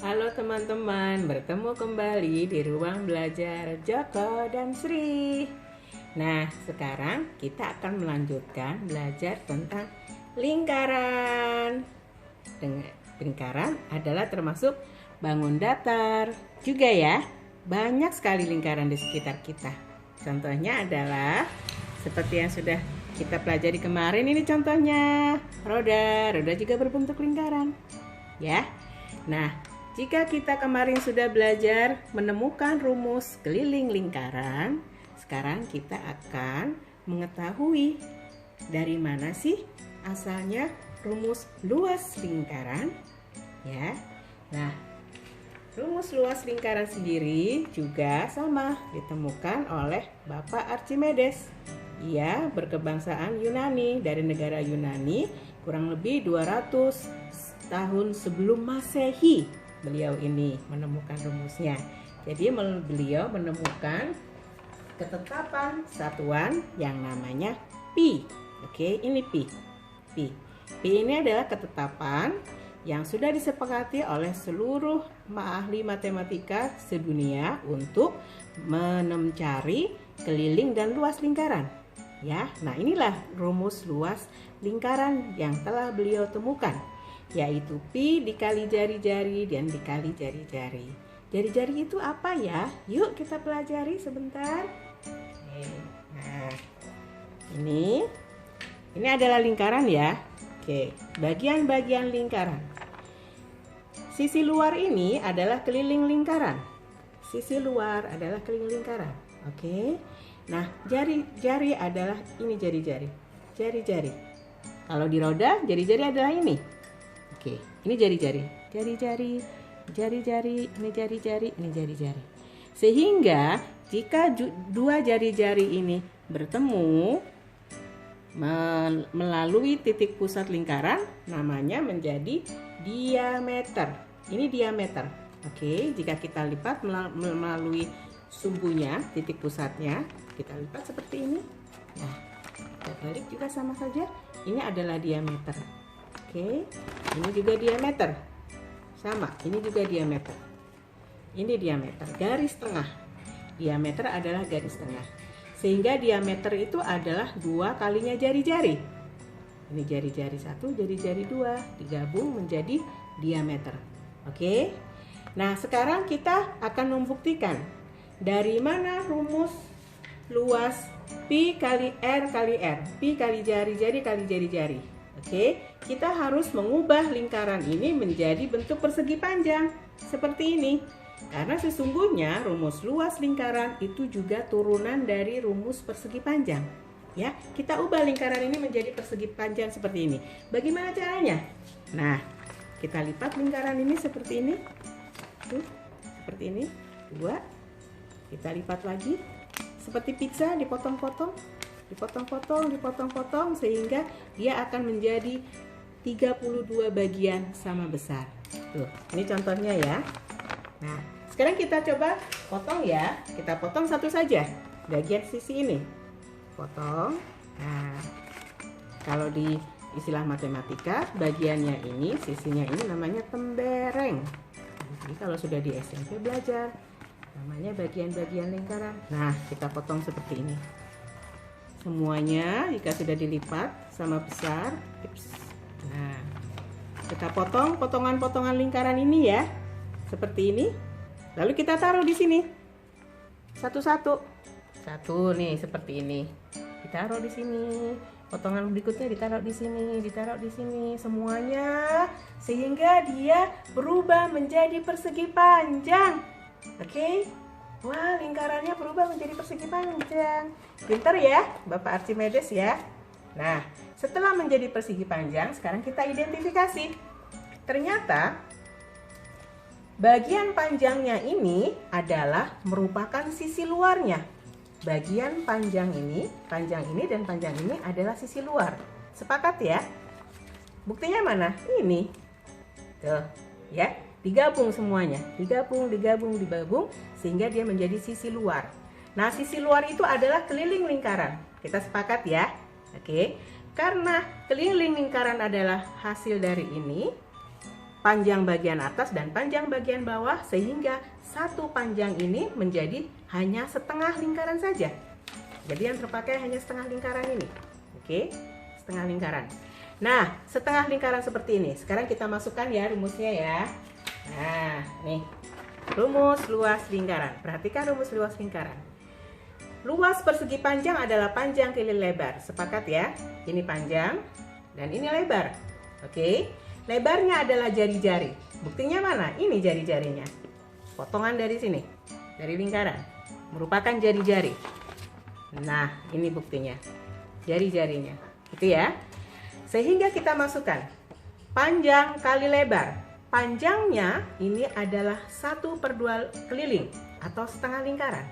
Halo teman-teman, bertemu kembali di ruang belajar Joko dan Sri. Nah, sekarang kita akan melanjutkan belajar tentang lingkaran. Lingkaran adalah termasuk bangun datar juga ya. Banyak sekali lingkaran di sekitar kita. Contohnya adalah seperti yang sudah kita pelajari kemarin, ini contohnya roda. Roda juga berbentuk lingkaran. Ya. Nah, jika kita kemarin sudah belajar menemukan rumus keliling lingkaran, sekarang kita akan mengetahui dari mana sih asalnya rumus luas lingkaran, ya. Nah, rumus luas lingkaran sendiri juga sama ditemukan oleh Bapak Archimedes. Ia berkebangsaan Yunani, dari negara Yunani, kurang lebih 200 tahun sebelum Masehi. Beliau ini menemukan rumusnya. Jadi beliau menemukan ketetapan satuan yang namanya pi. Oke, ini pi. Pi. Pi ini adalah ketetapan yang sudah disepakati oleh seluruh ahli matematika sedunia untuk mencari keliling dan luas lingkaran. Ya, nah inilah rumus luas lingkaran yang telah beliau temukan, yaitu pi dikali jari-jari dan dikali jari-jari. Jari-jari itu apa ya? Yuk kita pelajari sebentar. Nah, ini adalah lingkaran ya. Oke, bagian-bagian lingkaran. Sisi luar ini adalah keliling lingkaran. Sisi luar adalah keliling lingkaran. Oke. Nah, jari-jari adalah ini jari-jari. Jari-jari. Kalau di roda, jari-jari adalah ini. Oke, ini jari-jari, jari-jari, jari-jari, ini jari-jari, ini jari-jari. Sehingga jika dua jari-jari ini bertemu melalui titik pusat lingkaran, namanya menjadi diameter. Ini diameter. Oke, jika kita lipat melalui sumbunya, titik pusatnya, kita lipat seperti ini. Nah, kita balik juga sama saja. Ini adalah diameter. Oke, ini juga diameter. Sama, ini juga diameter. Ini diameter, garis tengah. Diameter adalah garis tengah. Sehingga diameter itu adalah 2 kalinya jari-jari. Ini jari-jari 1, jari-jari 2, digabung menjadi diameter. Oke. Nah, sekarang kita akan membuktikan dari mana rumus luas pi kali r kali r. Pi kali jari-jari kali jari-jari. Oke, kita harus mengubah lingkaran ini menjadi bentuk persegi panjang seperti ini. Karena sesungguhnya rumus luas lingkaran itu juga turunan dari rumus persegi panjang. Ya, kita ubah lingkaran ini menjadi persegi panjang seperti ini. Bagaimana caranya? Nah, kita lipat lingkaran ini seperti ini. Tuh, seperti ini. 2. Kita lipat lagi. Seperti pizza, dipotong-potong. Dipotong-potong sehingga dia akan menjadi 32 bagian sama besar. Tuh, ini contohnya ya. Nah, sekarang kita coba potong ya. Kita potong satu saja, bagian sisi ini. Potong. Nah, kalau di istilah matematika, bagiannya ini, sisinya ini namanya tembereng. Jadi kalau sudah di SMP belajar, namanya bagian-bagian lingkaran. Nah, kita potong seperti ini. Semuanya jika sudah dilipat sama besar. Nah, kita potong potongan-potongan lingkaran ini ya. Seperti ini. Lalu kita taruh di sini. Satu-satu. Satu nih seperti ini. Ditaruh di sini. Potongan berikutnya ditaruh di sini, ditaruh di sini, semuanya sehingga dia berubah menjadi persegi panjang. Oke. Wah, lingkarannya berubah menjadi persegi panjang. Pintar ya, Bapak Archimedes ya. Nah, setelah menjadi persegi panjang, sekarang kita identifikasi. Ternyata bagian panjangnya ini adalah merupakan sisi luarnya. Bagian panjang ini dan panjang ini adalah sisi luar. Sepakat ya? Buktinya mana? Ini. Tuh, ya. Digabung semuanya, digabung sehingga dia menjadi sisi luar. Nah, sisi luar itu adalah keliling lingkaran. Kita sepakat ya? Oke. Karena keliling lingkaran adalah hasil dari ini, panjang bagian atas dan panjang bagian bawah, sehingga satu panjang ini menjadi hanya setengah lingkaran saja. Jadi yang terpakai hanya setengah lingkaran ini. Oke, setengah lingkaran. Nah, setengah lingkaran seperti ini. Sekarang kita masukkan ya rumusnya ya. Nah, nih. Rumus luas lingkaran. Perhatikan rumus luas lingkaran. Luas persegi panjang adalah panjang kali lebar. Sepakat ya? Ini panjang dan ini lebar. Oke. Lebarnya adalah jari-jari. Buktinya mana? Ini jari-jarinya. Potongan dari sini. Dari lingkaran. Merupakan jari-jari. Nah, ini buktinya. Jari-jarinya. Gitu ya. Sehingga kita masukkan panjang kali lebar. Panjangnya ini adalah 1/2 keliling atau setengah lingkaran.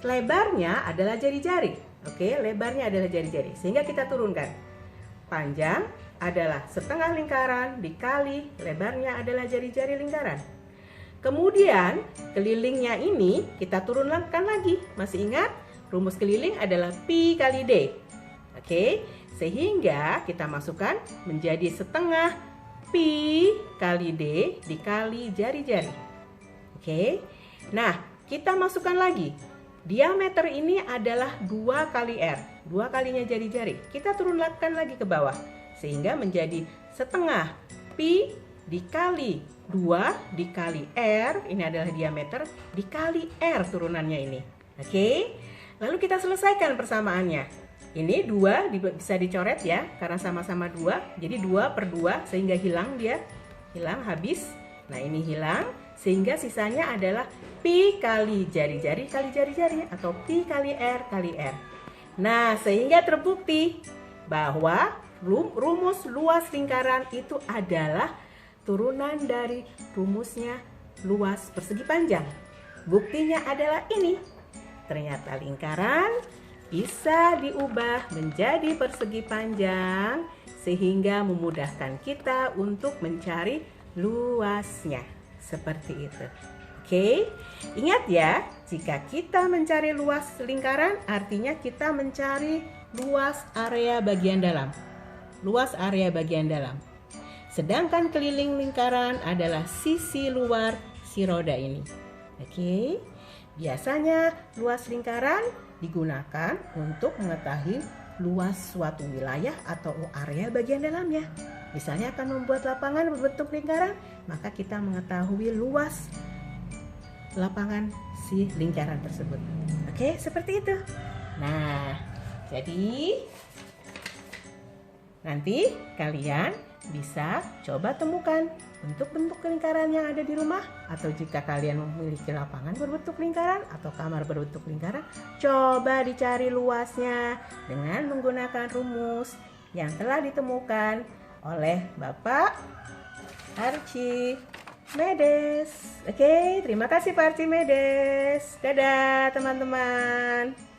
Lebarnya adalah jari-jari. Oke, lebarnya adalah jari-jari. Sehingga kita turunkan. Panjang adalah setengah lingkaran dikali lebarnya adalah jari-jari lingkaran. Kemudian kelilingnya ini kita turunkan lagi. Masih ingat? Rumus keliling adalah pi kali d. Oke, sehingga kita masukkan menjadi setengah pi kali d dikali jari-jari. Oke. Nah, kita masukkan lagi. Diameter ini adalah 2 kali R. 2 kalinya jari-jari. Kita turunkan lagi ke bawah. Sehingga menjadi setengah pi dikali 2 dikali R. Ini adalah diameter. Dikali R turunannya ini. Oke. Lalu kita selesaikan persamaannya. Ini 2 bisa dicoret ya. Karena sama-sama 2. Jadi 2/2 sehingga hilang dia. Hilang habis. Nah ini hilang. Sehingga sisanya adalah pi kali jari-jari kali jari-jari atau pi kali R kali R. Nah, sehingga terbukti bahwa rumus luas lingkaran itu adalah turunan dari rumusnya luas persegi panjang. Buktinya adalah ini. Ternyata lingkaran bisa diubah menjadi persegi panjang sehingga memudahkan kita untuk mencari luasnya. Seperti itu. Oke, ingat ya, jika kita mencari luas lingkaran, artinya kita mencari luas area bagian dalam. Luas area bagian dalam. Sedangkan keliling lingkaran adalah sisi luar si roda ini. Oke, biasanya luas lingkaran digunakan untuk mengetahui luas suatu wilayah atau area bagian dalamnya. Misalnya akan membuat lapangan berbentuk lingkaran, maka kita mengetahui luas lapangan si lingkaran tersebut. Oke, seperti itu. Nah, jadi nanti kalian bisa coba temukan bentuk-bentuk lingkaran yang ada di rumah, atau jika kalian memiliki lapangan berbentuk lingkaran atau kamar berbentuk lingkaran, coba dicari luasnya dengan menggunakan rumus yang telah ditemukan oleh Bapak Archimedes. Oke, terima kasih Pak Archimedes. Dadah teman-teman.